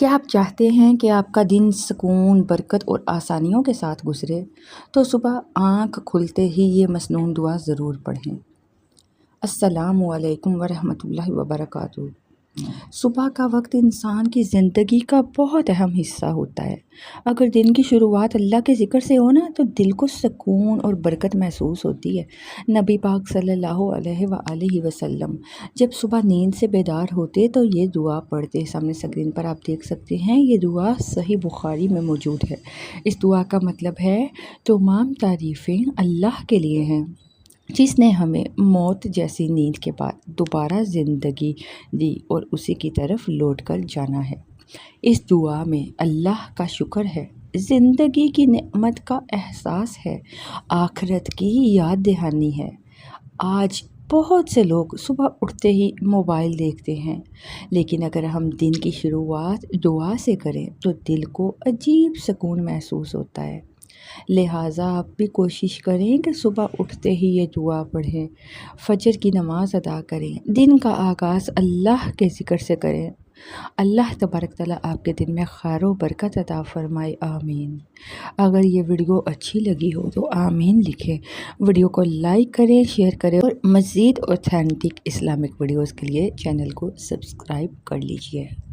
کیا آپ چاہتے ہیں کہ آپ کا دن سکون، برکت اور آسانیوں کے ساتھ گزرے؟ تو صبح آنکھ کھلتے ہی یہ مسنون دعا ضرور پڑھیں۔ السلام علیکم ورحمۃ اللہ وبرکاتہ۔ صبح کا وقت انسان کی زندگی کا بہت اہم حصہ ہوتا ہے۔ اگر دن کی شروعات اللہ کے ذکر سے ہو نا تو دل کو سکون اور برکت محسوس ہوتی ہے۔ نبی پاک صلی اللہ علیہ وآلہ وسلم جب صبح نیند سے بیدار ہوتے تو یہ دعا پڑھتے۔ سامنے اسکرین پر آپ دیکھ سکتے ہیں، یہ دعا صحیح بخاری میں موجود ہے۔ اس دعا کا مطلب ہے تمام تعریفیں اللہ کے لیے ہیں جس نے ہمیں موت جیسی نیند کے بعد دوبارہ زندگی دی اور اسی کی طرف لوٹ کر جانا ہے۔ اس دعا میں اللہ کا شکر ہے، زندگی کی نعمت کا احساس ہے، آخرت کی یاد دہانی ہے۔ آج بہت سے لوگ صبح اٹھتے ہی موبائل دیکھتے ہیں، لیکن اگر ہم دن کی شروعات دعا سے کریں تو دل کو عجیب سکون محسوس ہوتا ہے۔ لہٰذا آپ بھی کوشش کریں کہ صبح اٹھتے ہی یہ دعا پڑھیں، فجر کی نماز ادا کریں، دن کا آغاز اللہ کے ذکر سے کریں۔ اللہ تبارک تعالیٰ آپ کے دن میں خیر و برکت عطا فرمائے، آمین۔ اگر یہ ویڈیو اچھی لگی ہو تو آمین لکھیں، ویڈیو کو لائک کریں، شیئر کریں اور مزید اوتھینٹک اسلامک ویڈیوز کے لیے چینل کو سبسکرائب کر لیجئے۔